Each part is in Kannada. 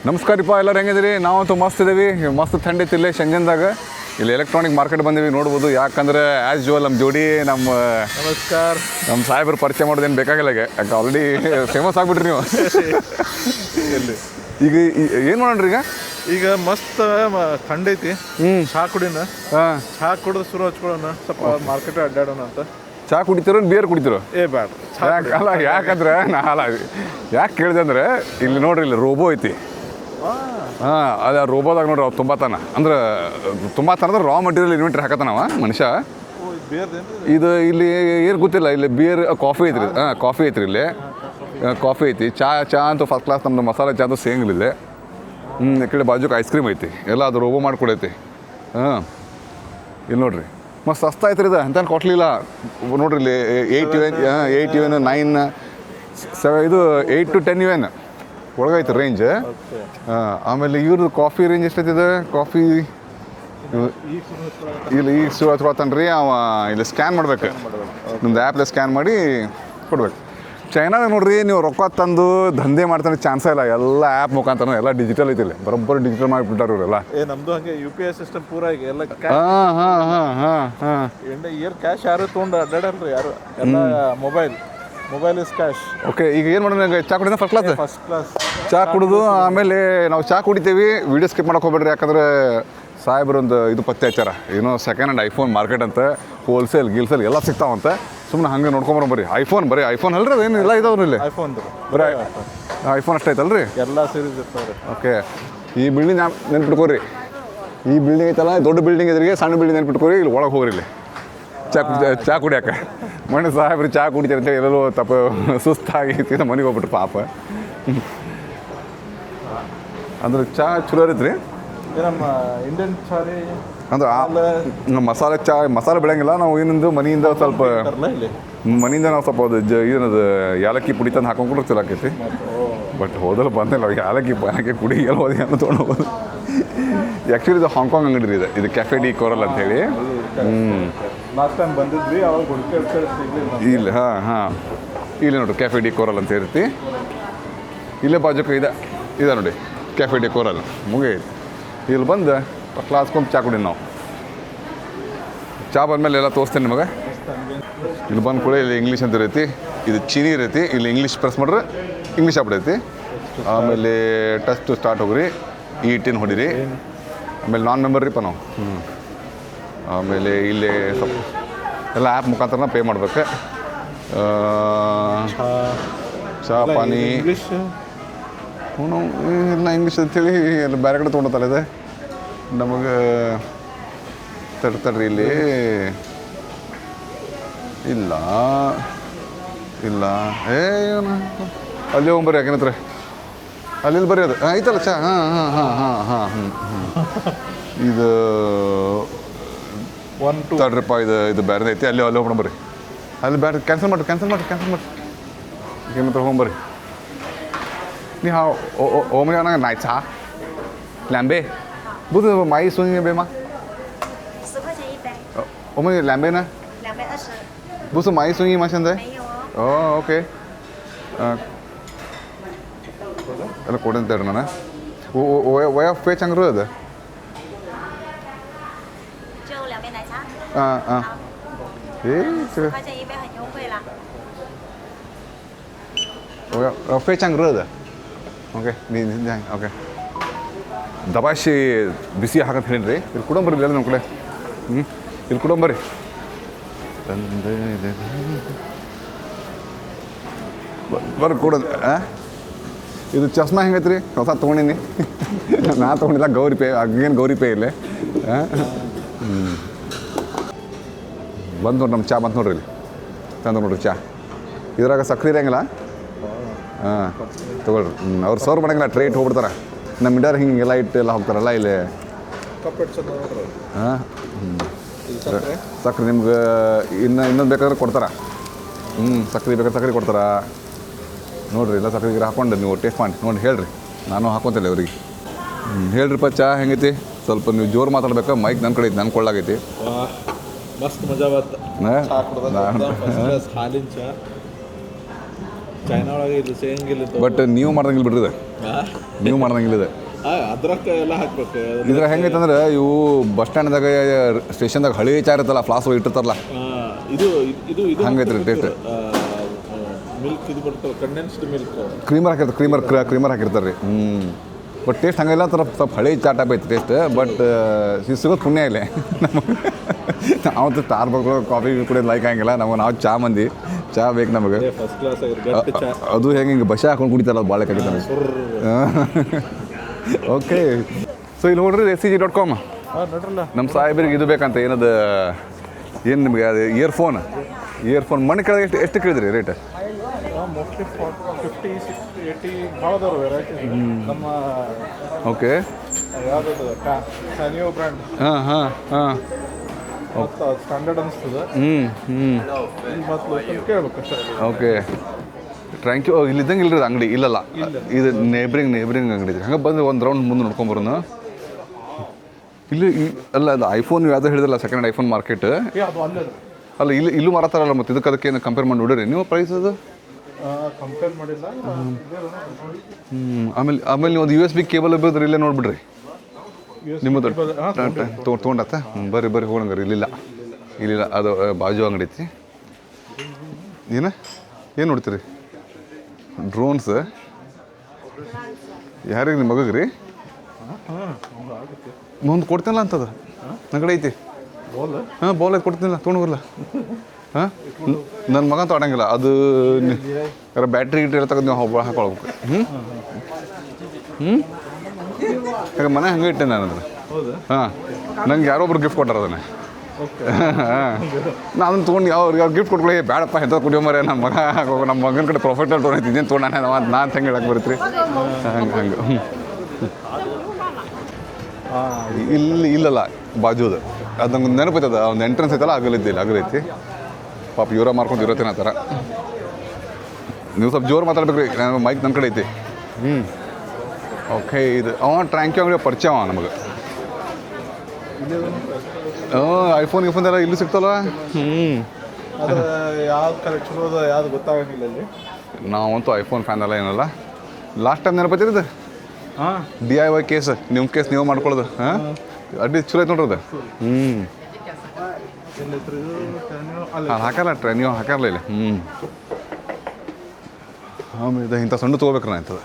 ನಮಸ್ಕಾರಪ್ಪ, ಎಲ್ಲರೂ ಹೆಂಗಿದ್ರಿ? ನಾವಂತೂ ಮಸ್ತ್ ಇದೀವಿ. ಮಸ್ತ್ ಥಂಡಿ ಇತ್ತು ಇಲ್ಲೇ ಶಂಜನ್ದಾಗ. ಇಲ್ಲಿ ಎಲೆಕ್ಟ್ರಾನಿಕ್ ಮಾರ್ಕೆಟ್ ಬಂದೀವಿ, ನೋಡ್ಬೋದು. ಯಾಕಂದ್ರೆ ಆ್ಯಸ್ ಯೂವಲ್ ನಮ್ಮ ಜೋಡಿ ನಮಸ್ಕಾರ ನಮ್ಮ ಸಾಹೇಬ್ರು ಪರಿಚಯ ಮಾಡೋದೇನು ಬೇಕಾಗಿಲ್ಲ. ಯಾಕೆ ಆಲ್ರೆಡಿ ಫೇಮಸ್ ಆಗ್ಬಿಟ್ರಿ ನೀವು. ಈಗ ಏನು ಮಾಡೋಣ್ರಿ ಈಗ ಮಸ್ತ್ ಥಂಡಿ ಐತಿ. ಚಹಾ ಕುಡಿನ. ಹಾಂ, ಚಹಾ ಕುಡಿದು ಶುರು ಹಚ್ಕೊಳ್ಳೋಣ, ಸ್ವಲ್ಪ ಮಾರ್ಕೆಟ್ ಅಡ್ಡಾಡೋಣ ಅಂತ. ಚಹಾ ಕುಡಿತಿರೋ ಬಿಯರ್ ಕುಡಿತಿರೋ? ಬೇಡ. ಅಲ್ಲ, ಯಾಕಂದ್ರೆ ಯಾಕೆ ಕೇಳಿದೆ ಅಂದ್ರೆ ಇಲ್ಲಿ ನೋಡ್ರಿ, ಇಲ್ಲಿ ರೋಬೋ ಐತಿ. ಹಾಂ, ಅದು ರೋಬೋದಾಗ ನೋಡ್ರಿ ಅವ್ರು ತುಂಬಾತಾನ ಅಂದ್ರೆ ಅಂದ್ರೆ ರಾ ಮಟೀರಿಯಲ್ ಇನ್ವೆಂಟ್ರಿ ಹಾಕತ್ತಾನವ ಮನುಷ್ಯ. ಇದು ಇಲ್ಲಿ ಏನು ಗೊತ್ತಿಲ್ಲ. ಇಲ್ಲಿ ಬಿಯರ್ ಕಾಫಿ ಐತ್ರಿ. ಹಾಂ, ಕಾಫಿ ಐತ್ರಿ ಇಲ್ಲಿ. ಕಾಫಿ ಐತಿ. ಚಹಾ ಅಂತೂ ಫಸ್ಟ್ ಕ್ಲಾಸ್. ನಮ್ದು ಮಸಾಲೆ ಚಹಾ ಅಂತೂ ಸೇಂಗಿಲ್ಲ. ಈ ಕಡೆ ಬಾಜುಕ್ಕೆ ಐಸ್ ಕ್ರೀಮ್ ಐತಿ. ಎಲ್ಲ ಅದು ರೋಬೋ ಮಾಡ್ಕೊಡೈತಿ. ಹಾಂ, ಇಲ್ಲಿ ನೋಡ್ರಿ ಮಸ್ತ್ ಸಸ್ತ ಐತ್ರಿ. ಇದು ಅಂತ ಕೊಟ್ಲಿಲ್ಲ ನೋಡ್ರಿ. ಇಲ್ಲಿ 8 UN 9 ಇದು 8 to 10 UN ಒಳಗೈತೆ ರೇಂಜ್. ಆಮೇಲೆ ಇವ್ರದ್ದು ಕಾಫಿ ರೇಂಜ್ ಎಷ್ಟೈತಿದೆ? ಕಾಫಿ ಇಲ್ಲಿ ಈಗ ಶುರು ಹಚ್ಕೊಳ್ತಾನ್ರಿ ಅವ. ಇಲ್ಲಿ ಸ್ಕ್ಯಾನ್ ಮಾಡ್ಬೇಕು, ನಿಮ್ದು ಆ್ಯಪ್ಲೆ ಸ್ಕ್ಯಾನ್ ಮಾಡಿ ಕೊಡ್ಬೇಕು. ಚೈನಾದಾಗ ನೋಡ್ರಿ, ನೀವು ರೊಕ್ಕ ತಂದು ದಂಧೆ ಮಾಡ್ತಾನೆ ಚಾನ್ಸೇ ಇಲ್ಲ. ಎಲ್ಲ ಆ್ಯಪ್ ಮುಖಾಂತರ ಎಲ್ಲ ಡಿಜಿಟಲ್ ಐತಿಲ್ಲ. ಬರೋಬ್ಬರಿ ಡಿಜಿಟಲ್ ಮಾಡಿಬಿಟ್ಟಾರ ಇವರೆಲ್ಲ. ನಮ್ದು ಹಂಗೆ UPI ಸಿಸ್ಟಮ್ ಪೂರ ಈಗ ಎಲ್ಲ. ಏರ್ ಕ್ಯಾಶ್ ಯಾರು ತೊಗೊಂಡು ಅಡ್ಡಾಡಲ್ರಿ ಯಾರು, ಎಲ್ಲ ಮೊಬೈಲ್ ಇಸ್ ಕ್ಯಾಶ್. ಓಕೆ, ಈಗ ಏನು ಮಾಡೋಣ? ಚಾ ಕುಡಿದ ಫಸ್ಟ್ ಕ್ಲಾಸ್ ಚಾ ಕುಡಿದು ಆಮೇಲೆ ನಾವು ಚಾ ಕುಡಿತೀವಿ. ವೀಡಿಯೋ ಸ್ಕಿಪ್ ಮಾಡಕ್ಕೆ ಹೋಗ್ಬೇಡ್ರಿ. ಯಾಕಂದ್ರೆ ಸಾಹೇಬ್ರೊಂದು ಇದು ಪತ್ತೆ ಹಚ್ಚಾರ, ಏನೋ ಸೆಕೆಂಡ್ ಹ್ಯಾಂಡ್ ಐಫೋನ್ ಮಾರ್ಕೆಟ್ ಅಂತ, ಹೋಲ್ಸೇಲ್ ಗಿಲ್ಸೇಲ್ ಎಲ್ಲ ಸಿಗ್ತಾವಂತೆ. ಸುಮ್ಮನೆ ಹಂಗೆ ನೋಡ್ಕೊಂಬರೋ ಬರ್ರಿ. ಬರೀ ಐಫೋನ್ ಅಲ್ರಿ? ಅದೇನು ಇಲ್ಲ ಇದಾವ್ರಿ ಇಲ್ಲಿ? ಬರೀ ಐಫೋನ್ ಅಷ್ಟೇ ಐತಲ್ರಿ? ಎಲ್ಲ ಸೀರೀಸ್ ಇರ್ತಾವ್ರಿ. ಓಕೆ, ಈ ಬಿಲ್ಡಿಂಗ್ ನೆನ್ಪಿಟ್ಕೋರಿ. ಈ ಬಿಲ್ಡಿಂಗ್ ಐತಲ್ಲ, ದೊಡ್ಡ ಬಿಲ್ಡಿಂಗ್ ಎದುರಿಗೆ ಸಣ್ಣ ಬಿಲ್ಡಿಂಗ್ ನೆನ್ಪಿಟ್ಕೋರಿ. ಇಲ್ಲಿ ಒಳಗೆ ಹೋಗ್ರಿ. ಇಲ್ಲಿ ಚಾ ಕುಡಿಯಾಕೆ ಮನೆ ಸಾಹೇಬ್ರು ಚಾ ಕುಡಿತಾರೆ ಅಂತೇಳಿ ಎಲ್ಲರೂ ಸುಸ್ತಾಗಿ ಮನೆಗೆ ಹೋಗ್ಬಿಟ್ರು ಪಾಪ. ಅಂದ್ರೆ ಚಾ ಚಲೋ ಇರೈತೆ ರೀ. ನಮ್ಮ ಇಂಡಿಯನ್ ಚಾ ರೀ. ಅಂದ್ರೆ ನಮ್ಮ ಮಸಾಲೆ ಬೆಳೆಯಂಗಿಲ್ಲ ನಾವು. ಏನಿಂದು ಮನೆಯಿಂದ ಸ್ವಲ್ಪ ನಾವು ಸ್ವಲ್ಪ ಅದು ಏನದು ಯಾಲಕ್ಕಿ ಪುಡಿ ತಂದು ಹಾಕೊಂಡ್ರೆ ಚಲೋ ಆಕೈತಿ. ಬಟ್ ಹೋದಲ್ಲ ಬಂದಿಲ್ಲ ಯಾಲಕ್ಕಿ ಪುಡಿ ಎಲ್ಲ ಹೋದಿ ಅಂತ ತೊಗೊಂಡೋಗೋದು. ಆ್ಯಕ್ಚುಲಿ ಇದು ಹಾಂಗ್ಕಾಂಗ್ ಅಂಗಡಿ ರೀ. ಇದು ಕೆಫೆ ಡಿ ಕೋರಲ್ ಅಂತೇಳಿ. ಲಾಸ್ಟ್ ಟೈಮ್ ಬಂದಿದ್ವಿ, ಅವಾಗ ಇಲ್ಲ. ಹಾಂ, ಇಲ್ಲಿ ನೋಡ್ರಿ ಕೆಫೆ ಡಿ ಕೋರಲ್ ಅಂತ ಇರ್ತಿ. ಇಲ್ಲೇ ಬಾಜುಕ ಇದೆ ನೋಡಿ ಕೆಫೆ ಡಿ ಕೋರಲ್. ಮುಗಿಯೈತಿ. ಇಲ್ಲಿ ಬಂದು ಕ್ಲಾಸ್ಕೊಂಡು ಚಾ ಕುಡಿ. ನಾವು ಚಾ ಬಂದಮೇಲೆ ಎಲ್ಲ ತೋರಿಸ್ತೇನೆ ನಿಮಗೆ. ಇಲ್ಲಿ ಬಂದು ಕೂಡ ಇಲ್ಲಿ ಇಂಗ್ಲೀಷ್ ಅಂತ ಇರೈತಿ. ಇದು ಚೀನಿ ಇರೈತಿ. ಇಲ್ಲಿ ಇಂಗ್ಲೀಷ್ ಪ್ರೆಸ್ ಮಾಡ್ರೆ ಇಂಗ್ಲೀಷ್ ಆಗ್ಬಿಡೈತಿ. ಆಮೇಲೆ ಟಚ್ ಟು ಸ್ಟಾರ್ಟ್ ಹೋಗ್ರಿ. E10 ಹೊಡಿರಿ. ಆಮೇಲೆ ನಾನ್ ಮೆಂಬರ್ ರೀಪ್ಪ ನಾವು. ಆಮೇಲೆ ಇಲ್ಲಿ ಸ್ವಲ್ಪ ಎಲ್ಲ ಆ್ಯಪ್ ಮುಖಾಂತರ ಪೇ ಮಾಡ್ಬೇಕು. ಚಾ ಪಾನಿ ಇಲ್ಲ ಇಂಗ್ಲೀಷ್ ಅಂತೇಳಿ ಎಲ್ಲ ಬೇರೆ ಕಡೆ ತೊಗೊಂಡತ್ತಲ್ಲ ಇದೆ. ನಮಗೆ ತಡ್ರಿ ಇಲ್ಲಿ ಇಲ್ಲ ಅಲ್ಲಿ ಹೋಗ್ಬರ್ರಿ. ಯಾಕೆನತ್ರ ಅಲ್ಲಿ ಬರ್ರಿ. ಅದು ಐತಲ್ಲ ಚಾ. ಹಾಂ. ಇದು ತಡ್ರಿಪ್ಪ. ಇದು ಬೇರೆ ಐತಿ. ಅಲ್ಲಿ ಹೋಗ್ಬಿಡ ಬರ್ರಿ. ಅಲ್ಲಿ ಬೇರೆ ಕ್ಯಾನ್ಸಲ್ ಮಾಡಿ ಏನಂತ ಹೋಗ್ಬರ್ರಿ. ನೀ ಓಮನಿ ಅನ್ನಂಗೆ ನಾಯ್ ಚಾ ಲ್ಯಾಂಬೆ ಬುದು ಮಾಯಿ ಸುನಿ ಬೇಮಾ 10块钱一杯。ಓಮನಿ ಲ್ಯಾಂಬೆನಾ 220。不是买一送一吗？现在？没有哦。哦，OK。ಎಲ್ಲ ಕೊಡಂತ ಹೇಳಿ ನಾನು.我要非常热的。就2杯奶茶。好。这个。10块钱一杯很优惠啦。我要非常热的。OK， 你这样 OK。ದಬಾಶಿ ಬಿಸಿ ಹಾಕಂತ ಹೇಳಿರಿ. ಇಲ್ಲಿ ಕುಡಂಬರ್ರಿ. ಇಲ್ಲ ನಮ್ಮ ಕಡೆ. ಇಲ್ಲಿ ಕುಡಂಬರ್ರಿ. ಬರ್ರಿ ಕೊಡೋದು. ಇದು ಚಸ್ಮಾ ಹೆಂಗೈತ್ರಿ? ಹೊಸ ತೊಗೊಂಡಿನಿ. ನಾ ತೊಗೊಂಡಿಲ್ಲ. ಗೌರಿ ಪೇ ಇಲ್ಲೇ. ಬಂದು ನೋಡ್ರಿ ನಮ್ಮ ಚಾ ಬಂತು ನೋಡ್ರಿ. ಇಲ್ಲಿ ತಂದು ನೋಡ್ರಿ ಚಾ. ಇದ್ರಾಗ ಸಕ್ರೆ ಇರಂಗಿಲ್ಲ. ಹಾಂ, ತೊಗೊಳ್ರಿ. ಅವ್ರು ಸರ್ವ್ ಮಾಡಂಗಿಲ್ಲ. ಟ್ರೇಟ್ ಹೋಗ್ಬಿಡ್ತಾರೆ. ನಮ್ಮ ಇಂಡಿಯಾರ ಹಿಂಗೆಲ್ಲ ಇಟ್ಟು ಎಲ್ಲ ಹೋಗ್ತಾರಲ್ಲ ಇಲ್ಲಿ. ಹಾಂ, ಸಕ್ರೆ ನಿಮ್ಗೆ ಇನ್ನೊಂದು ಬೇಕಾದ್ರೆ ಕೊಡ್ತಾರೆ. ಸಕ್ರೆ ಬೇಕಾದ್ರೆ ಸಕ್ರೆ ಕೊಡ್ತಾರೆ ನೋಡಿರಿ. ಎಲ್ಲ ಸಕ್ರೆ ಹಾಕೊಂಡು ನೀವು ಟೇಸ್ಟ್ ಮಾಡಿ ನೋಡಿ ಹೇಳ್ರಿ. ನಾನು ಹಾಕೊತಿಲ್ಲ ಅವ್ರಿಗೆ. ಹೇಳ್ರಿಪ್ಪ ಚಾ ಹೆಂಗೈತಿ? ಸ್ವಲ್ಪ ನೀವು ಜೋರು ಮಾತಾಡ್ಬೇಕು. ಮೈಕ್ ನನ್ನ ಕಡೆ ಐತಿ, ನನ್ನ ಕೊಳ್ಳಾಗೈತಿ. ಮಸ್ತ್ ಮಜಾ ಬತ್ತ. ಹಾಲಿನ ಚಾ ಚೈನಾ ಒಳಗೆ ಇದು ಸೇಂಗಿಲ್ಲ. ಬಟ್ ನೀವು ಮಾಡ್ದಂಗಿಲ್ಲ ಬಿಡ್ರಿ. ನೀವು ಮಾಡ್ದಂಗಿಲ್ಲ ಇದು ಅದ್ರಕ್ಕ ಎಲ್ಲ ಹಾಕ್ಬೇಕು ಇದ್ರಾಗ ಹೆಂಗೈತಂದ್ರೆ ಇವು ಬಸ್ ಸ್ಟ್ಯಾಂಡ್ದಾಗ ಸ್ಟೇಷನ್ದಾಗ ಹಳಿ ಚಾರ್ ಇರ್ತಲ್ಲ ಫ್ಲಾಸ್ ಇಟ್ಟಿರ್ತಾರಲ್ಲ ಇದು ಇದು ಇದು ಹಂಗೈತ್ರಿ ಟೇಸ್ಟ್ ಮಿಲ್ಕ್ ಇದು ಬರ್ತಲ್ಲ ಕಂಡೆನ್ಸ್ಡ್ ಮಿಲ್ಕ್ ಕ್ರೀಮರ್ ಹಾಕಿರ್ತಾರೆ ಕ್ರೀಮರ್ ಹಾಕಿರ್ತಾರೆ ರೀ ಬಟ್ ಟೇಸ್ಟ್ ಹಂಗಿಲ್ಲ ಅಂತ ಸ್ವಲ್ಪ ಹಳಿ ಚಾ ಟೈಪ್ ಐತಿ ಟೇಸ್ಟ್ ಬಟ್ ಸಿಗೋದು ಪುಣ್ಯ ಇಲ್ಲ ನಾವು ಸ್ಟಾರ್ ಬಗ್ರು ಕಾಫಿ ಕುಡಿಯೋದು ಲೈಕ್ ಆಗಿಲ್ಲ ನಾವು ಚಾ ಮಂದಿ ಚಾ ಬೇಕು ನಮಗೆ ಫಸ್ಟ್ ಕ್ಲಾಸ್ ಗಟ್ಟಿ ಚಾ ಅದು ಹೆಂಗೆ ಬಸ ಹಾಕೊಂಡು ಕುಡಿತಾರಲ್ಲ ಅದು ಭಾಳ ಕಡಿತಾನೆ ಓಕೆ ಸೊ ಇಲ್ಲಿ ನೋಡ್ರಿ SCG.com ನೋಡ್ರಲ್ಲ ನಮ್ಮ ಸಾಹೇಬರಿಗೆ ಇದು ಬೇಕಂತ ಏನದು ಏನು ನಿಮಗೆ ಅದು ಇಯರ್ಫೋನ್ ಮಣ್ಣು ಕೆಳಗೆ ಎಷ್ಟು ಕೇಳಿದ್ರಿ ರೇಟ್ ಮೋಸ್ಟ್ಲಿ 50 60 80 ಭಾಳ ಅದಾವ ವೆರೈಟಿ ನಮ್ಮ ಓಕೆ ಯಾವ್ದು ಸ್ಯಾನಿಯೋ ಬ್ರ್ಯಾಂಡ್ ಹಾಂ ಮತ್ತು ಸ್ಟ್ಯಾಂಡರ್ಡ್ ಅನಿಸ್ತದೆ ಹ್ಞೂ ಮತ್ತು ಕೇಳ್ಬೇಕು ಅಷ್ಟೇ ಓಕೆ ಥ್ಯಾಂಕ್ ಯು ಇಲ್ಲಿದ್ದಂಗೆ ಇಲ್ಲರಿ ಅಂಗಡಿ ಇಲ್ಲಲ್ಲ ಇದು ನೇಬ್ರಿಂಗ್ ಅಂಗಡಿ ಇದೆ ಹಂಗೆ ಬಂದು ಒಂದು ರೌಂಡ್ ಮುಂದೆ ನೋಡ್ಕೊಂಬರೋಣ ಇಲ್ಲಿ ಅಲ್ಲ ಅದು ಐಫೋನ್ ಯಾವ್ದು ಹೇಳಿದ್ರಲ್ಲ ಸೆಕೆಂಡ್ ಐಫೋನ್ ಮಾರ್ಕೆಟ್ ಅದು ಅಲ್ಲೇ ಅಲ್ಲ ಇಲ್ಲೂ ಮಾರತ್ತಾರಲ್ಲ ಮತ್ತು ಅದಕ್ಕೇನು ಕಂಪೇರ್ ಮಾಡಿ ನೋಡಿರಿ ನೀವು ಪ್ರೈಸ್ ಅದು ಕಂಪೇರ್ ಮಾಡಿಲ್ಲ ಆಮೇಲೆ ನೀವು ಒಂದು USB ಕೇಬಲ್ ಬೇಕಾದ್ರೆ ಇಲ್ಲೇ ನೋಡ್ಬಿಡ್ರಿ ನಿಮ್ಮದು ತೊಗೊಂಡತ್ತ ಬರ್ರಿ ಹೋಗಂಗಾರ ಇಲ್ಲಿಲ್ಲ ಅದು ಬಾಜು ಅಂಗಡಿ ಐತಿ ಏನು ನೋಡ್ತೀರಿ ಡ್ರೋನ್ಸ್ ಯಾರಿಗೆ ನಿಮ್ಮ ಮಗಗೆ ರೀ ಒಂದು ಕೊಡ್ತೀನಲ್ಲ ಅಂತದ ನನ್ನ ಕಡೆ ಐತಿ ಬಾಲ್ ಐತೆ ಕೊಡ್ತೀನಿಲ್ಲ ತೊಗೊಂಡು ಬರಲ್ಲ ನನ್ನ ಮಗ ತೊಗೊಂಡಂಗಿಲ್ಲ ಅದು ಬ್ಯಾಟ್ರಿ ಗಿಟ್ರಿ ತಗೊಂಡು ನೀವು ಹಾಕೊಳ್ಬೇಕು ಯಾಕೆ ಮನೆ ಹಂಗೆ ಇಟ್ಟೆ ನಾನು ಅದನ್ನು ನಂಗೆ ಯಾರೋ ಒಬ್ರು ಗಿಫ್ಟ್ ಕೊಟ್ಟಾರ ಅದನ್ನು ನಾನು ತೊಗೊಂಡು ಅವ್ರಿಗೆ ಗಿಫ್ಟ್ ಕೊಟ್ಕೊಳ್ಳಿ ಬೇಡಪ್ಪ ಎಂತ ಕುಡಿಯೋ ಮರೆ ನಮ್ಮ ಮಗನ ಕಡೆ ಪ್ರೊಫೆಷನಲ್ ತೊಗೊಂಡು ಇದ್ದೇನು ತೊಗೊಂಡು ನಾನು ಹೆಂಗೆ ಹೇಳಕ್ಕೆ ಬರುತ್ತೆ ಹಂಗೆ ಇಲ್ಲಲ್ಲ ಬಾಜುದು ಅದು ನಂಗೆ ನೆನಪೈತದ ಒಂದು ಎಂಟ್ರೆನ್ಸ್ ಐತಲ್ಲ ಆಗಲೈತಿ ಪಾಪ ಇವರ ಮಾರ್ಕೊಂಡು ಇರೋತೇನೆ ಆ ಥರ ನೀವು ಸ್ವಲ್ಪ ಜೋರು ಮಾತಾಡ್ಬೇಕ್ರಿ ಮೈಕ್ ನನ್ನ ಕಡೆ ಐತಿ ಓಕೆ ಇದು ಟ್ರ್ಯಾಂಕ್ಯೂ ಅಂಗಡಿ ಪರಿಚಯ ನಮಗೆ ಐಫೋನ್ ಎಲ್ಲ ಇಲ್ಲಿ ಸಿಗ್ತಲ್ಲ ಯಾವ್ದು ಕರೆಕ್ಟ್ ಚಲೋ ಅದ ಯಾವ್ದು ಗೊತ್ತಾಗಂಗಿಲ್ಲ ಅಲ್ಲಿ ನಾವಂತೂ ಐಫೋನ್ ಫ್ಯಾನ್ ಎಲ್ಲ ಏನಲ್ಲ ಲಾಸ್ಟ್ ಟೈಮ್ ನೆನಪೈತಿರಿ ಇದು DIY ಕೇಸ್ ನಿಮ್ಮ ಕೇಸ್ ನೀವು ಮಾಡ್ಕೊಳ್ಳೋದು ಅಡ್ಡಿ ಚಲೋ ಐತೆ ನೋಡ್ರಿ ಅದು ಹಾಕಲ್ಲ ನೀವು ಹಾಕಾರಲ್ಲ ಇಲ್ಲಿ ಆಮೇಲೆ ಇಂಥ ಸಣ್ಣ ತೊಗೋಬೇಕ್ರಿ ನಾ ಇಂಥದ್ದು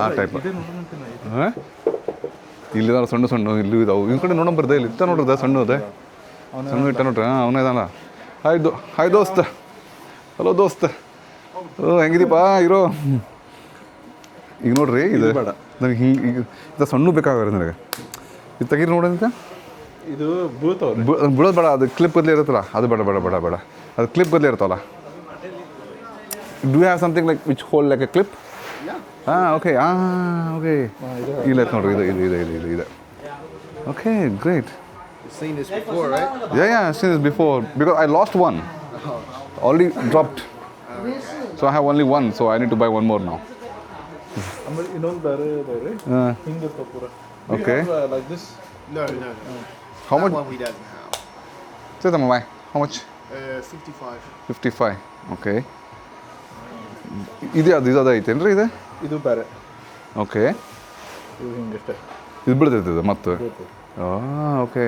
ಆ ಟೈಪ್ ಇಲ್ಲಿದಾರ ಸಣ್ಣ ಇಲ್ಲಿ ಇದಾವೆ ನಿಮ್ಮ ಕಡೆ ನೋಡೋಣ ಬರ್ದೆ ಇಲ್ಲಿ ಇತ್ತ ನೋಡ್ರದ ಸಣ್ಣ ಅದೇ ಸಣ್ಣ ಇಟ್ಟ ನೋಡ್ರಿ ಅವನೇ ಇದಾನ ಹಾಯ್ ದೋಸ್ತ ಹಲೋ ದೋಸ್ತ ಹೆಂಗಿದೀಪ ಇರೋ ಈಗ ನೋಡ್ರಿ ಇದು ನನಗೆ ಹಿಂಗೆ ಈಗ ಇದು ಸಣ್ಣ ಬೇಕಾಗ್ರಿ ನನಗೆ ಇದು ತೆಗೀರಿ ನೋಡೋಣ ಇದು ಬೀಳ್ತಾವ್ರಿ ಬಿಡೋದು ಬೇಡ ಅದು ಕ್ಲಿಪ್ ಬದಲೇ ಇರುತ್ತಲ್ಲ ಅದು ಬೇಡ ಅದು ಕ್ಲಿಪ್ ಬದಲೇ ಇರ್ತಾವಲ್ಲ do have something like which hold like A clip okay okay ಇಲ್ಲ ಐತೆ ನೋಡ್ರಿ ಇದು okay great Seen this before, right? Yeah, I've seen this before because I lost one. Already dropped. So I have only one, so I need to buy one more now. ಆಮೇಲೆ ಇನ್ನೊಂದು ಬೇರೆ ಇದಾವ್ರಿ ಹಿಂಗೆ ಇರ್ತಾವ ಪೂರ Okay. Like this No. How much? One we doesn't have. Say them, why? How much? 55. 55. Okay. ಇದು ಐತೇನ್ರಿ ಇದು ಇದು ಬೇರೆ ಓಕೆ ಇದು ಹಿಂಗಷ್ಟೇ ಇದು ಬಿಡ್ತೈತೆ ಮತ್ತೆ ಓಕೆ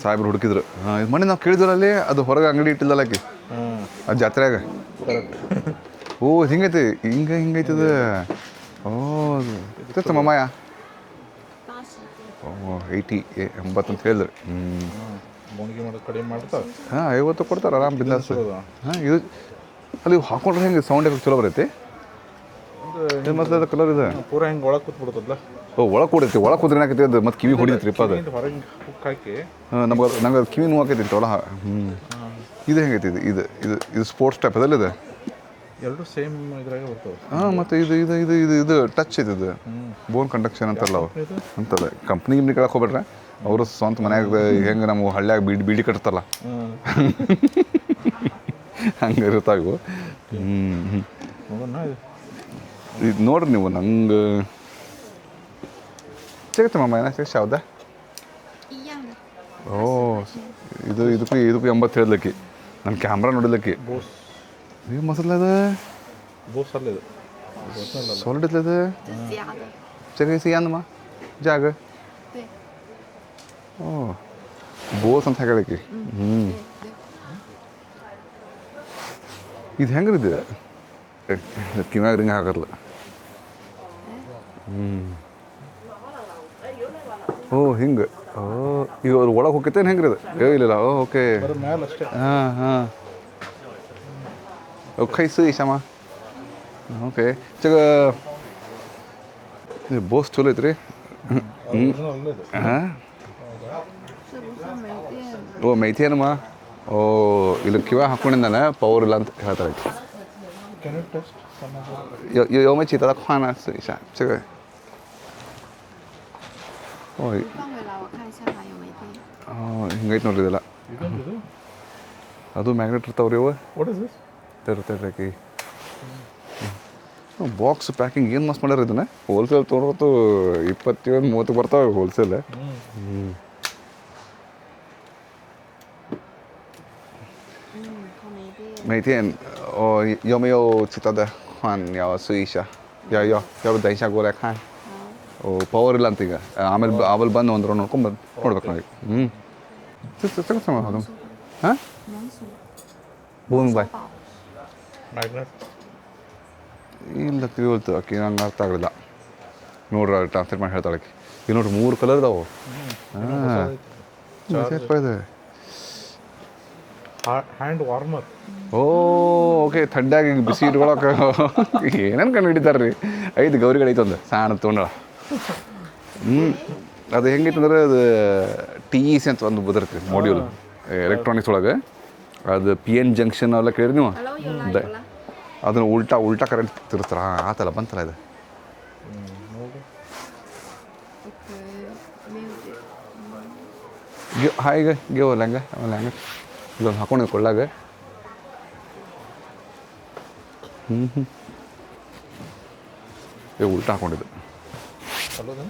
ಸಾಹೇಬ್ರು ಹುಡುಕಿದ್ರು ಇದು ಮನೆ ನಾವು ಕೇಳಿದ್ರಲ್ಲಿ ಅದು ಹೊರಗೆ ಅಂಗಡಿ ಇಟ್ಟಿದ್ದಲ್ಲ ಆಕಿ ಅದು ಜಾತ್ರೆಯಾಗ ಓ ಹಿಂಗೈತಿ ಹಿಂಗೈತದ ಓ ಮಮ್ಮಯ್ಯ ಓ 80 ಅಂತ ಹೇಳಿದ್ರು ಬೋಣಿಗೆ ಮಾಡೋದು ಕಡಿಮೆ ಮಾಡ್ತಾವೆ 50 ಕೊಡ್ತಾರೆ ಆರಾಮ್ ಬಿಂದಾಸ್ ಇದು ಅಲ್ಲಿ ಹಾಕೊಂಡ್ರೆ ಹೆಂಗೆ ಸೌಂಡ್ ಎಫೆಕ್ಟ್ ಚಲೋ ಬರೈತಿ ಮತ್ತೆ ಅದು ಕಲರ್ ಇದೆ ಪೂರ ಹೆಂಗೆ ಒಳಗೆ ಕೂತ್ಬಿಡ್ತದಲ್ಲ ಒಳಗೆ ಕೂಡೈತಿ ಒಳಗೆ ಕೂತ್ರೆ ಏನಾಕೈತಿ ಅದು ಮತ್ತೆ ಕಿವಿ ಹೊಡಿತ್ರಿಪ್ಪ ಅದು ಹೊರಗೆ ಹುಕ್ ಹಾಕಿ ನಂಗೆ ಅದು ಕಿವಿ ನೋವಾಕೈತಿ ಒಳ ಇದು ಹೆಂಗೈತಿ ಇದು ಸ್ಪೋರ್ಟ್ಸ್ ಟೈಪ್ ಅದಲ್ಲಿದೆ ಎರಡು ಸೇಮ್ ಇದ್ರಾಗೆ ಬರ್ತವೆ ಮತ್ತು ಇದು ಟಚ್ ಐತಿ ಇದು ಬೋನ್ ಕಂಡಕ್ಷನ್ ಅಂತಾರಲ್ಲ ಅವು ಅಂತದ ಕಂಪ್ನಿ ಕೇಳಕ್ಕೆ ಹೋಗ್ಬಿಟ್ರೆ ಅವರು ಸ್ವಂತ ಮನ್ಯಾಗ ಹೆಂಗೆ ನಮ್ಮ ಹಳ್ಳ್ಯಾಗ ಬೀಡಿ ಕಟ್ತಾರಲ್ಲ ಹಂಗೆ ಇರ್ತಾವ ಇವು ಇದು ನೋಡ್ರಿ ನೀವು ನಂಗೆ ಸಿಗುತ್ತೆ ಮಾಮ ಏನ ಸಿಗುತ್ತೆ ಯಾವ್ದ ಓ ಇದಕ್ಕೂ 80 ಹೇಳಿದ್ಲಕ್ಕಿ ನನ್ನ ಕ್ಯಾಮ್ರಾ ನೋಡಿದ್ಲಕ್ಕಿ ಬೋಸ್ ನೀವು ಮಸಲ ಅದ ಬೋಸ್ ಅಲ್ಲ ಇದು solid is it? 这是假的。这个是一样的吗？价格？对。哦，ಬೋಸ್ ಅಂತ ಹೇಳಕ್ಕೆ ಇದು ಹೆಂಗ್ರಿದು ಕಿವ್ಯಾಗ ರಿಂಗ್ ಹಾಕರ್ಲ ಓ ಹಿಂಗೆ ಓ ಈಗ ಅವ್ರು ಒಳಗೆ ಹೋಗ್ತೇನೆ ಹೆಂಗ್ರಿ ಅದು ಇಲ್ಲ ಓಕೆ ಬರೋ ಮ್ಯಾಲ ಅಷ್ಟೇ. ಹಾಂ ಹಾಂ ಕೈ ಸು ಈಶಾಮ ಓಕೆ ಚಗ ಬೋಸ್ ಚಲೋ ಐತ್ರಿ Original ಇದು. ಹಾಂ 是不是没电？ ಓ ಮೈಥೇನಮ್ಮ ಓ ಇಲ್ಲಿ ಕಿವ ಹಾಕೊಂಡಿದ್ದಾನೆ ಪವರ್ ಇಲ್ಲ ಅಂತ ಹೇಳ್ತಾರೆ Can you test some of the-有没有其他的款呢？试一下这个。哦放回来我看一下还有没电。哦，ಹಿಂಗೈತೆ ನೋಡ್ರಿ ಇದೆಲ್ಲ ಇದೊಂದು ಇದು? ಅದು ಮ್ಯಾಗ್ನೆಟ್ ಇರ್ತಾವ್ರಿ ಅವು What is this? ತರ್ತಾಕಿ ಬಾಕ್ಸ್ ಪ್ಯಾಕಿಂಗ್ ಏನು ಮಸ್ತ್ ಮಾಡ್ಯಾರ ಇದನ್ನ ಹೋಲ್ಸೇಲ್ ತೊಗೊಂಡ್ರತ್ತು 27-30 ಬರ್ತಾವೆ ಹೋಲ್ಸೇಲ್嗯，它没电。每天哦有没有其他的款你要试一下要不等一下过来看好。ಓ ಪವರ್ ಇಲ್ಲ ಅಂತ ಈಗ ಆಮೇಲೆ ಬಂದು ಒಂದು ರೌಂಡ್ ನೋಡ್ಕೊಂಡು ನೋಡ್ಬೇಕು ನಾವು ತಗೋಸಮ ಅದು ಹಾಂ两组。ಭೂಮಿ ಬಾಯ್宝。 Magnet. ಇಲ್ಲ ತಿಳಿವಲ್ತು ಆಕೆ ನಂಗೆ ಅರ್ಥ ಆಗಲಿಲ್ಲ ನೋಡ್ರಿ ಟ್ರಾನ್ಸ್ಲೇಟ್ ಮಾಡಿ ಹೇಳ್ತಾಳೆ ಆಕೆ ಈಗ ನೋಡ್ರಿ 3 ಕಲರ್ ಇದಾವೆ ಹಾಂ ಸೇಫ್ ಇದೆ Hand warmer. ಓ ಓಕೆ ಥಂಡ್ಯಾಗಿ ಬಿಸಿ ಇಟ್ಕೊಳಕ್ಕೆ ಏನೇನು ಕಂಡು ಹಿಡಿತಾರೆ ರೀ 5 ಗೌರಿಗಳು ಐತೆ ಒಂದು ಸಣ್ಣ ತೊಗೊಂಡ ಅದು ಹೆಂಗೈತಂದ್ರೆ ಅದು ಟಿ ಇ ಸಿ ಅಂತ ಒಂದು ಬದಿರ್ತೀವಿ ಮಾಡ್ಯೂಲ್ ಎಲೆಕ್ಟ್ರಾನಿಕ್ಸ್ ಒಳಗೆ ಅದು ಪಿ ಎನ್ ಜಂಕ್ಷನ್ ಎಲ್ಲ ಕೇಳಿರಿ ನೀವು Hello，有啦有啦。ಅದನ್ನು ಉಲ್ಟಾ ಕರೆಂಟ್ ತಿರ್ಸ್ತಾರ ಆತಲ್ಲ ಬಂತಲ್ಲ ಇದು OK，没有电。ಹಾಂ ಈಗ ಗೆವ ಲೆಂಗ ಇದೊಂದು ಹಾಕೊಂಡು ಕೊಳ್ಳಾಗ ಉಲ್ಟಾ ಹಾಕೊಂಡಿದ್ದು ಚಲೋದ?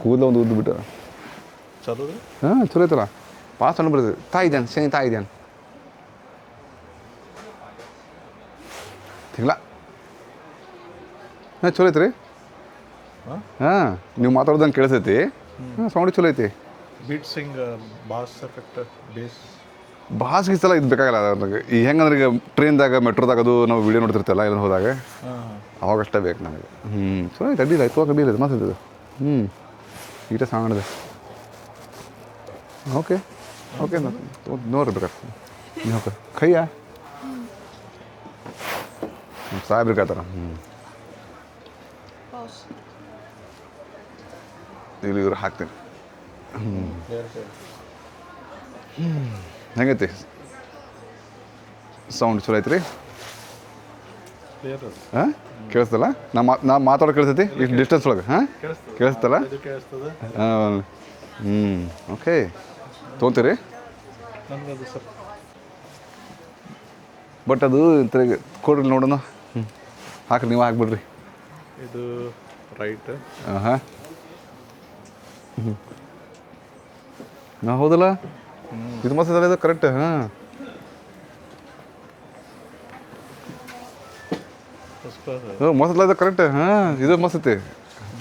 ಕೂದಲ ಒಂದು ಉದ್ದು ಬಿಟ್ಟು ಚಲೋದ? ಹಾಂ ಚಲೋ ಐತಲ್ಲ ಪಾಸ್ ಸಣ್ಣ ಬರ್ತದೆ ತಾಯಿದ್ದೇನೆ ಶನಿ ತಾಯಿದ್ದೇನೆ ತಿಂಗಳ ಹಾಂ ಚಲೋ ಐತ್ರಿ ಹಾಂ ನೀವು ಮಾತಾಡೋದಂಗೆ ಕೇಳಿಸೈತಿ ಹಾಂ ಸೌಂಡ್ ಚಲೋ ಐತಿ Beat sing, bass effect, bass. ಭಾಳ ಸಲ ಇದು ಬೇಕಾಗಲ್ಲ ನನಗೆ ಈಗ ಹೆಂಗಂದ್ರೆ ಈಗ ಟ್ರೈನ್ದಾಗ ಮೆಟ್ರೋದಾಗ ಅದು ನಾವು ವೀಡಿಯೋ ನೋಡ್ತಿರ್ತಲ್ಲ ಎಲ್ಲ ಹೋದಾಗ ಅವಾಗಷ್ಟೇ ಬೇಕು ನನಗೆ ಚಲೋ ಐತೆ ಅಡ್ಡಿಲ್ಲ ಆಯ್ತು ಅಡ್ಡಿಲ್ಲ ಇದು ಮಸ್ತ್ ಇದು ಈಟ ಸಾಂಗ್ ಇದೆ ಓಕೆ ಓಕೆ ನೋಡ್ರಿ ಬೇಕಾರೆ ನೀವು ಓಕೆ ಕೈಯ ಸಾಹೇಬ್ರಿಗೆ ಹೇಳ್ತಾರ Boss。 ಇಲ್ಲಿ ಇವ್ರು ಹಾಕ್ತೀನಿ There, there. ಹೆಂಗೈತಿ ಸೌಂಡ್ ಚಲೋ ಐತ್ರಿ Clear ಅದು. ಹಾಂ ಕೇಳಿಸ್ತಲ್ಲ ನಾ ಮಾತಾಡೋ ಕೇಳಿಸ್ತೈತಿ ಇಷ್ಟು ಡಿಸ್ಟೆನ್ಸ್ ಒಳಗೆ ಹಾಂ ಕೇಳಿಸ್ತದೆ? ಕೇಳಿಸ್ತಲ್ಲ ಇದು ಕೇಳಿಸ್ತದೆ? ಓಕೆ ತೊಗೊಂತೀರಿ ನಮ್ಗೆ ಅದು ಸ್ವಲ್ಪ ಬಟ್ ಅದು ತಿರುಗಿ ಕೊಡ್ರಿ ನೋಡೋಣ ಹಾಕ್ರಿ ನೀವು ಹಾಕ್ಬಿಡ್ರಿ ಇದು ರೈಟ್. ಹಾಂ ಹೌದಲ್ಲ ಇದು ಮಸ್ತ್ ಇದಲ್ಲ ಇದು ಕರೆಕ್ಟ್ ಹಾಂ ಮಸ್ತ್ ಇದು ಕರೆಕ್ಟ್ ಹಾಂ ಇದು ಮಸ್ತ್ ಐತಿ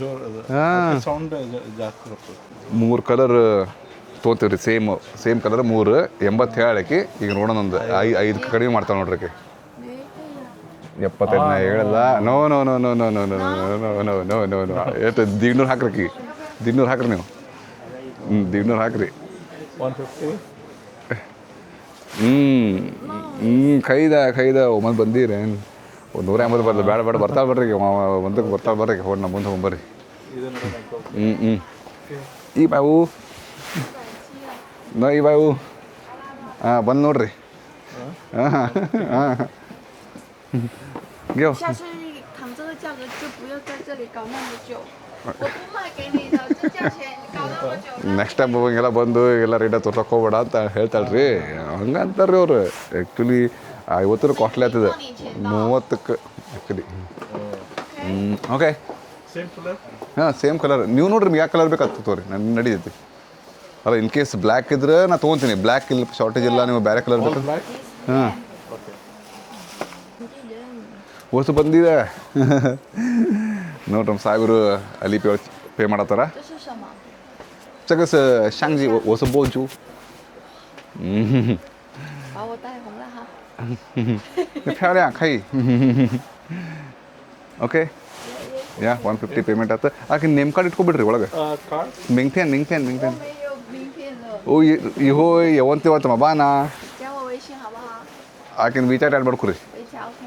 ಜೋರ್ ಅದು. ಹಾಂ ಸೌಂಡ್ ಜಾಸ್ತಿ ಬರ್ತದೆ. 3 ಕಲರ್ ತೊಗೋತೀವಿ ರೀ ಸೇಮ್ ಕಲರ್ 3 87 ಹೇಳಕ್ಕೆ ಈಗ ನೋಡೋಣ ಒಂದು 5 ಕಡಿಮೆ ಮಾಡ್ತಾವೆ ನೋಡ್ರಿ ಆಕೆ 75 ಹೇಳಲ್ಲ no no no no no no no no no no no no ಎಷ್ಟು 200 ಹಾಕ್ರಿ 200 ಹಾಕ್ರಿ ನೀವು 200 ಹಾಕ್ರಿ 150. ಕೈದ ಒಮ್ಮೆ ಬಂದೀರಿ ಒಂದು 150 ಬರ್ದು ಬೇಡ ಬರ್ತಾಳೆ ಬರ್ರಿ ಒಂದಕ್ಕೆ ಬರ್ತಾಳೆ ಬರ್ರಿ ಹೋಗಿ ನಮ್ಮ ಮುಂದೆ ಹೋಗ್ಬರ್ರಿ ಈ ಬಾವು ನೋ ಈ ಬಾವು ಹಾಂ ಬಂದು ನೋಡ್ರಿ ಹಾಂ ಗೆವ್ 下次谈这个价格就不要在这里搞那么久，我不卖给你的，这价钱你搞那么久。 ನೆಕ್ಸ್ಟ್ ಟೈಮ್ ಹಿಂಗೆಲ್ಲ ಬಂದು ಎಲ್ಲ ರೇಟ ತೋರ್ಸಕ್ಕೆ ಹೋಗ್ಬೇಡ ಅಂತ ಹೇಳ್ತಾಳೆ ರೀ ಹಂಗಂತಾರೆ ರೀ ಅವ್ರು ಆ್ಯಕ್ಚುಲಿ 50 ಕಾಸ್ಟ್ಲಿ ಆಗ್ತದೆ 30ಕ್ಕೆ ಆ್ಯಕ್ಚುಲಿ ಓಕೆ ಸೇಮ್ ಕಲರ್. ಹಾಂ ಸೇಮ್ ಕಲರ್ ನೀವು ನೋಡ್ರಿ ನಿಮ್ಗೆ ಯಾವ ಕಲರ್ ಬೇಕಾಗ್ತದೆ ತೋರಿ ನನ್ನ ನಡೀತೈತಿ ಅಲ್ಲ ಇನ್ ಕೇಸ್ ಬ್ಲ್ಯಾಕ್ ಇದ್ರೆ ನಾ ತೊಗೊತೀನಿ ಬ್ಲ್ಯಾಕ್ ಇಲ್ಲ ಶಾರ್ಟೇಜ್ ಇಲ್ಲ ನೀವು ಬೇರೆ ಕಲರ್ ಬೇಕು ಬ್ಲ್ಯಾಕ್. ಹಾಂ ಹೊಸ ಬಂದಿದೆ ನೋಡ್ರಿ ನಮ್ಮ ಸಾಹೇಬರು ಅಲ್ಲಿ ಪೇ ಮಾಡತ್ತಾರ 这是什么？这个是相机，我是播主。把我带红了哈。漂亮，可以。ಓಕೆ ಯಾ 150 ಪೇಮೆಂಟ್ ಆಯ್ತು ಆಕೆ ನೇಮ್ ಕಾರ್ಡ್ ಇಟ್ಕೊಬಿಡ್ರಿ ಒಳಗೆ ಕಾರ್ಡ್ ಮಿಂಗ್ ಪೆನ್ 我没有名片了， ಓ ಇಹೋ ಯಾವಂತ ಬಾನ 加我微信好不好？ ಆಕಿನ ವಿಚಾರ ಆ್ಯಡ್ ಮಾಡ್ಕೊರಿ 微信 OK。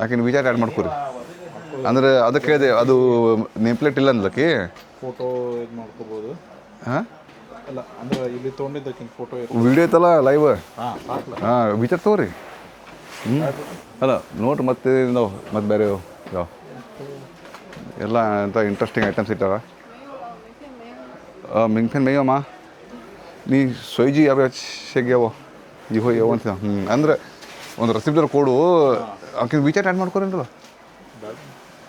ಆಕಿನ ವಿಚಾರ ಆ್ಯಡ್ ಮಾಡ್ಕೊರಿ ಅಂದ್ರೆ ಅದಕ್ಕೆ ಹೇಳಿದೆ ಅದು ನೇಮ್ ಪ್ಲೇಟ್ ಇಲ್ಲ ಅಂದ್ಲಕ್ಕಿ ಫೋಟೋ ಇದು ಮಾಡ್ಕೋಬೋದು ಹಾಂ ಅಲ್ಲ ಅಂದ್ರೆ ಇಲ್ಲಿ ತೊಗೊಂಡಿದ್ದಕ್ಕಿಂತ ಫೋಟೋ ವಿಡಿಯೋ ಐತಲ್ಲ ಲೈವ್ ಹಾಂ ಸಾಕಲ್ಲ ಹಾಂ ವಿಚಾರ ತಗೋರಿ ಅಲ್ಲ ನೋಡ್ರಿ ಮತ್ತೆ ನಾವು ಮತ್ತೆ ಬೇರೆ ಯಾವ ಎಲ್ಲ ಅಂತ ಇಂಟ್ರೆಸ್ಟಿಂಗ್ ಐಟಮ್ಸ್ ಇಟ್ಟಾವ 没有，名片没有。 ಮಿಂಗ್ ಪೆನ್ ಮೇಯಮ್ಮ ನೀ ಸೊಯ್ಜಿ ಯಾವ ಶೇಗ್ಯಾವ ಇಹೋ ಯಾವ ಅಂತ ಅಂದ್ರೆ ಒಂದು ರೆಸಿಪ್ಟರ್ ಕೊಡು ಆಕಿನ ವಿಚಾರ ಆ್ಯಡ್ ಮಾಡ್ಕೊರೇನ್ರಲ್ಲ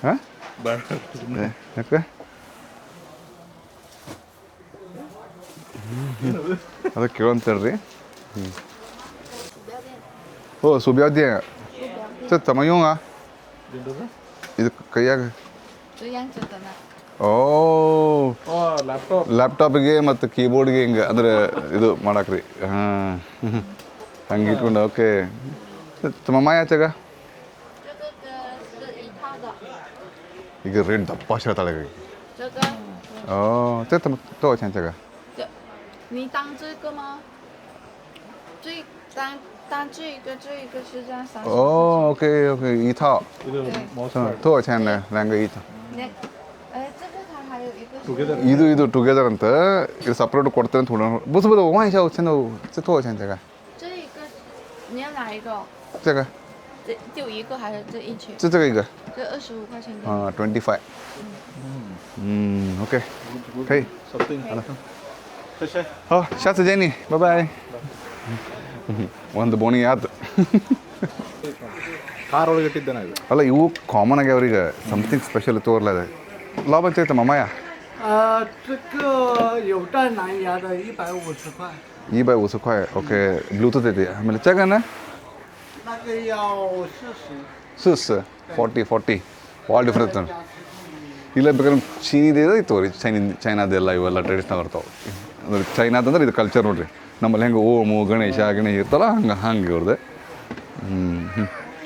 ಹಾಂ ಬೇಡ ಯಾಕೆ ಅದಕ್ಕೆ ಕೇಳಂತೇಳ್ರಿ ಓ ಸುಬ್ಯಾದ್ಯ ಸರ್ ತಮಯೋಂಗ ಇದು ಕೈಯಾಗ 这样子的呢？ ಓ ಲ್ಯಾಪ್ಟಾಪ್ ಲ್ಯಾಪ್ಟಾಪಿಗೆ ಮತ್ತು ಕೀಬೋರ್ಡ್ಗೆ ಹಿಂಗೆ ಅಂದ್ರೆ ಇದು ಮಾಡಾಕ್ರಿ ಹಾಂ ಹಂಗೆ ಇಟ್ಕೊಂಡು ಓಕೆ ತಮ್ಮ ಯಾಚಾಗ 这个是一套的， ಈಗ ರೇಟ್ ದಪ್ಪ ಹೇಳ್ತಾಳೆ ಈಗ 这个 ಓ这怎么多少钱这个这，你当这个吗？当这一个是这样30。哦，OK OK，一套， ಇದು ಮೌಸ್ 多少钱呢？两个一套。那，这个它还有一个是。 ಟುಗೆದರ್ ಇದು ಟುಗೆದರ್ ಅಂತ ಇದು ಸಪ್ರೇಟ್ ಕೊಡ್ತೇನೆ ಅಂತ ಹುಡುಗ ಬಸ್ ಬದ ಒನ್ ಇಶಾ ಚೆಂದ这多少钱这个？这一个，你要哪一个？这个这就一个还是这一群？这个一个这25块钱的。 25。OK，可以。 ಸಮಥಿಂಗ್ ಖುಷಿ好，下次见你，拜拜。ಒಂದು ಬೋಣಿ ಆತು ಕಾರ್ ಒಳಗೆ ಇಟ್ಟಿದ್ದೇನೆ ಇದು ಅಲ್ಲ ಇವು ಕಾಮನ್ ಆಗ್ಯಾವ್ರೀಗ ಸಮಥಿಂಗ್ ಸ್ಪೆಷಲ್ ತೋರ್ಲ ಅದ ಲಾಭ ಹಚ್ಚೈತೆ ಮಮ್ಮಯ್ಯ 这个有带蓝牙的150块， 250块 ಓಕೆ ಬ್ಲೂಟೂತ್ ಐತಿ ಆಮೇಲೆ ಚಗನ 那个要40。 40 ಭಾಳ ಡಿಫ್ರೆನ್ಸ್ ನೋಡಿ ಇಲ್ಲ ಬೇಕಾದ್ರೆ ಚೀನಿದೆ ತೋರಿ ಚೈನಾದೆಲ್ಲ ಇವೆಲ್ಲ ಟ್ರೆಡಿಷ್ನಲ್ ಬರ್ತಾವೆ ಅಂದ್ರೆ ಚೈನಾದಂದ್ರೆ ಇದು ಕಲ್ಚರ್ ನೋಡ್ರಿ ನಮ್ಮಲ್ಲಿ ಹೆಂಗೆ ಓಮು ಗಣೇಶ ಇರ್ತಲ್ಲ ಹಂಗೆ ಇವ್ರದ್ದು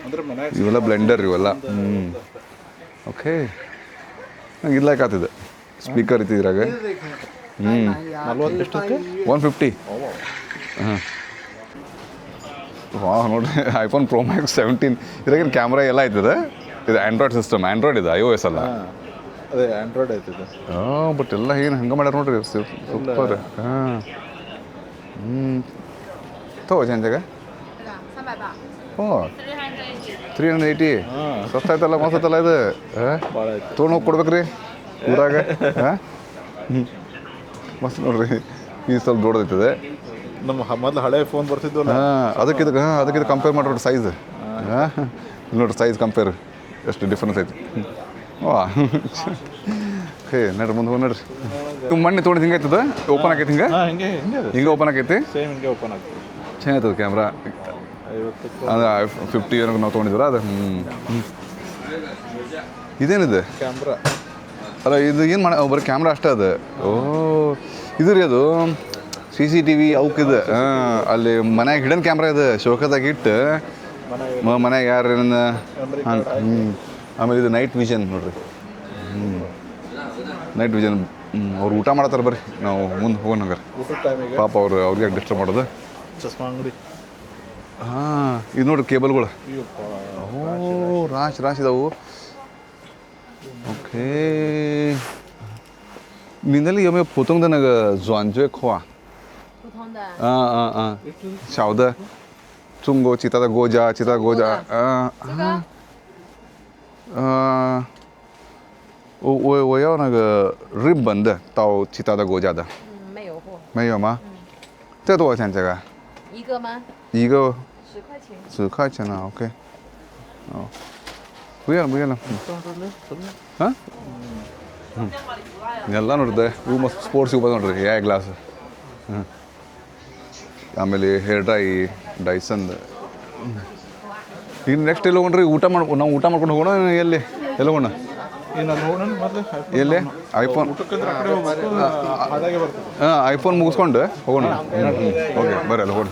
ಅಂದ್ರೆ ಮನೆ ಇವೆಲ್ಲ ಬ್ಲೆಂಡರ್ ಇವೆಲ್ಲ ಓಕೆ ನಂಗೆ ಇರ್ಲಾಕ್ ಆಗ್ತಿದೆ ಸ್ಪೀಕರ್ ಐತಿ ಇದ್ರಾಗ 40 ಎಷ್ಟಕ್ಕೆ 150 ಹಾಂ ವಾ ನೋಡ್ರಿ ಐಫೋನ್ ಪ್ರೋ ಮ್ಯಾಕ್ಸ್ 17 ಇದ್ರಾಗಿನ ಕ್ಯಾಮ್ರಾ ಎಲ್ಲ ಆಯ್ತದೆ ಇದು ಆ್ಯಂಡ್ರಾಯ್ಡ್ ಸಿಸ್ಟಮ್ ಆ್ಯಂಡ್ರಾಯ್ಡ್ ಇದು iOS ಅಲ್ಲ ಅದೇ ಆ್ಯಂಡ್ರಾಯ್ಡ್ ಆಯ್ತಿದೆ ಹಾಂ ಬಟ್ ಎಲ್ಲ ಏನು ಹಂಗೆ ಮಾಡ್ಯಾರ ನೋಡ್ರಿ ಸೂಪರ್ ಹಾಂ ತಗೋ ಚಂದಾಗ 这个300吧。 ಓ 380。 380 ಸಸ್ತ ಆಯ್ತಲ್ಲ ಮಸ್ತ್ ಐತಲ್ಲ ಇದು ಭಾಳ ಆಯ್ತು ತೊಗೊಂಡು ಹೋಗಿ ಕೊಡ್ಬೇಕ್ರಿ ಊರಾಗ ಹಾಂ ಮಸ್ತ್ ನೋಡ್ರಿ ಈ ಸ್ವಲ್ಪ ದೊಡ್ಡದೈತದೆ ನಮ್ಮ ಮೊದಲು ಹಳೆ ಫೋನ್ ಬರ್ತಿದ್ವಲ್ಲ ಹಾಂ ಅದಕ್ಕೆ ಕಂಪೇರ್ ಮಾಡ್ರಿ ಸೈಜ್ ಹಾಂ ನೋಡ್ರಿ ಸೈಜ್ ಕಂಪೇರ್ ಎಷ್ಟು ಡಿಫ್ರೆನ್ಸ್ ಐತಿ ವಾ ಓಕೆ ನಡ್ರಿ ಮುಂದೆ ಹೋಗಿ ನಡ್ರಿ ತುಂಬ ಮಣ್ಣು ತೊಗೊಂಡು ಹಿಂಗೆ ಆಯ್ತದ ಓಪನ್ ಆಗೈತಿ ಹಿಂಗೆ ಹಾಂ ಹಿಂಗೆ ಹಿಂಗೆ ಅದು ಹಿಂಗೆ ಓಪನ್ ಆಗೈತಿ ಸೇಮ್ ಹಿಂಗೆ ಓಪನ್ ಆಗ್ತದೆ ಚೆನ್ನಾಗೈತದ ಕ್ಯಾಮ್ರಾ 50 ಅದು 50 ಏನೋ ನಾವು ತೊಗೊಂಡಿದ್ದೀರ ಅದು ಇದೇನಿದೆ ಕ್ಯಾಮ್ರಾ ಅಲ್ಲ ಇದು ಏನು ಬರೀ ಕ್ಯಾಮ್ರಾ ಅಷ್ಟೇ ಅದು ಓ ಇದು ರೀ ಅದು CCTV ಅವಕ್ಕಿದೆ ಅಲ್ಲಿ ಮನ್ಯಾಗ ಹಿಡನ್ ಕ್ಯಾಮ್ರಾ ಇದೆ ಶೋಕದಾಗ ಇಟ್ಟು ಮನ್ಯಾಗ ಯಾರು ಹಂಗೆ ಆಮೇಲೆ ಇದು ನೈಟ್ ವಿಷನ್ ನೋಡ್ರಿ ನೈಟ್ ವಿಷನ್ ಅವ್ರು ಊಟ ಮಾಡ್ತಾರೆ ಬರ್ರಿ ನಾವು ಮುಂದೆ ಹೋಗೋಣ ಹಂಗಾರೆ ಊಟದ ಟೈಮಿಗೆ ಪಾಪ ಅವ್ರಿಗೆ ಡಿಸ್ಟರ್ಬ್ ಮಾಡೋದು ಚಸ್ಮಾ ಅಂಗಡಿ ಹಾಂ ಇದು ನೋಡ್ರಿ ಕೇಬಲ್ಗಳು ಅಯ್ಯಪ್ಪ ಓ ರಾಶಿ ಇದಾವು ಓಕೆ ನಿನ್ನಲ್ಲಿ有没有普通的那个软蕨块普通的。小的中国其他的国家这个。我要那个日本的到其他的国家的没有货。没有吗这多少钱这个一个吗一个？10块钱。 10块钱啊 OK哦不要了ಹಾಂ ಎಲ್ಲ ನೋಡಿದೆ ಇವು ಮಸ್ತ್ ಸ್ಪೋರ್ಟ್ಸ್ ಇವು ನೋಡ್ರಿ ಯಾವ ಗ್ಲಾಸ್ ಆಮೇಲೆ ಹೇರ್ ಡ್ರೈ ಡೈಸನ್ ಈಗ ನೆಕ್ಸ್ಟ್ ಎಲ್ಲಿ ಹೋಗೋಣ್ರಿ ನಾವು ಊಟ ಮಾಡ್ಕೊಂಡು ಹೋಗೋಣ ಎಲ್ಲಿ ಹೋಗೋಣ ಇನ್ನು ನೋಡೋಣ ಮೊದಲು ಎಲ್ಲಿ ಐಫೋನ್ ಊಟಕ್ಕಂದ್ರೆ ಆ ಕಡೆ ಹೋಗ್ಬೇಕು ಅದಾಗೆ ಬರ್ತದೆ ಹಾಂ ಐಫೋನ್ ಮುಗಿಸ್ಕೊಂಡು ಹೋಗೋಣ ಓಕೆ ಬರ್ರಿ ಅಲ್ಲಿ ಹೋಗೋಣ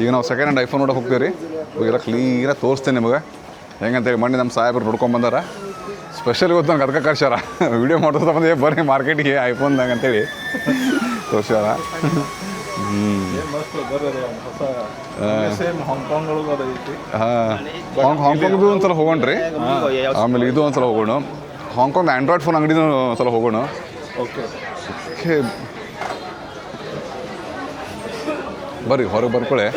ಈಗ ನಾವು ಸೆಕೆಂಡ್ ಹ್ಯಾಂಡ್ ಐಫೋನ್ ನೋಡೋಕೆ ಹೋಗ್ತೀವಿ ರೀ ಇವಾಗೆಲ್ಲ ಕ್ಲೀನಾಗಿ ತೋರಿಸ್ತೇನೆ ನಿಮಗೆ ಹೆಂಗಂತೇಳಿ ಮೊನ್ನೆ ನಮ್ಮ ಸಾಹೇಬ್ರು ನೋಡ್ಕೊಂಡು ಬಂದಾರ ಸ್ಪೆಷಲ್ ಇವತ್ತು ನನಗೆ ಅದಕ್ಕೆ ಕರ್ಸ್ಯಾರ ವಿಡಿಯೋ ಮಾಡ್ತಾ ಬಂದೆ ಬರ್ರಿ ಮಾರ್ಕೆಟಿಗೆ ಐಫೋನ್ದಾಗ ಅಂತೇಳಿ ತೋರ್ಸ್ಯಾರ ಮಸ್ತ್ ಬರ್ರಿ ಹೊಸ ಸೇಮ್ ಹಾಂಗ್ಕಾಂಗ್ ಒಳಗೆ ಅದೈತಿ ಹಾಂ ಹಾಂಗ್ಕಾಂಗ್ ಭೀ ಒಂದು ಸಲ ಹೋಗೋಣ್ರಿ ಆಮೇಲೆ ಇದು ಒಂದು ಸಲ ಹೋಗೋಣ ಹಾಂಗ್ಕಾಂಗ್ ಆ್ಯಂಡ್ರಾಯ್ಡ್ ಫೋನ್ ಅಂಗಡಿನೂ ಒಂದು ಸಲ ಹೋಗೋಣ ಓಕೆ ಓಕೆ ಬರ್ರಿ ಹೊರಗೆ ಬರ್ಕೊಳ್ಳಿ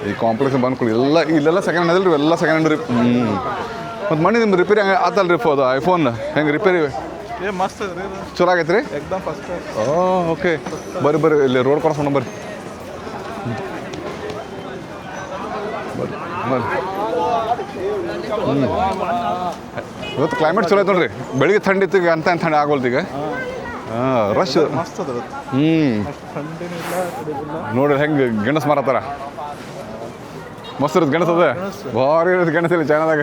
ಈ ಕಾಂಪ್ಲೆಕ್ಸ್ ಬಂದ್ಕೊಳ್ಳಿ ಇಲ್ಲೆಲ್ಲ ಸೆಕೆಂಡ್ ಹ್ಯಾಂಡ್ ಅದಿಲ್ಲ ರೀ ಎಲ್ಲ ಸೆಕೆಂಡ್ ಹ್ಯಾಂಡ್ ಮತ್ತು ಮಣ್ಣಿ ನಿಮ್ಮ ರಿಪೇರಿ ಹಂಗೆ ಆತಲ್ಲ ರೀ ಅದು ಐಫೋನ್ ಹೆಂಗೆ ರಿಪೇರಿ ಮಸ್ತ್ ಅದ್ರಿ ಇದು ಚಲೋ ಆಗೈತೆ ರೀ ಎಕ್ದಮ್ ಫಸ್ಟ್ ಓಕೆ ಬರ್ರಿ ಇಲ್ಲಿ ರೋಡ್ ಕ್ರಾಸ್ ಮಾಡೋಣ ಬರ್ರಿ ಇವತ್ತು ಕ್ಲೈಮೇಟ್ ಚಲೋ ಐತೆ ನೋಡ್ರಿ ಬೆಳಿಗ್ಗೆ ಥಂಡಿ ಇತ್ತು ಈಗ ಅಂತ ಥಂಡಿ ಆಗೋಲ್ತು ಈಗ ಹಾಂ ರಶ್ ಮಸ್ತ್ ಅದ ಥಂಡಿನಿಲ್ಲ ಕಡಿದಿಲ್ಲ ನೋಡ್ರಿ ಹೆಂಗೆ ಗೆಣಸು ಮಾರತ್ತಾರ ಮಸ್ತ್ ಇರುತ್ತೆ ಗೆಣಸು ಅದ ಭಾರಿ ಇರುತ್ತೆ ಗೆಣಸಲ್ಲಿ ಚೈನಾದಾಗ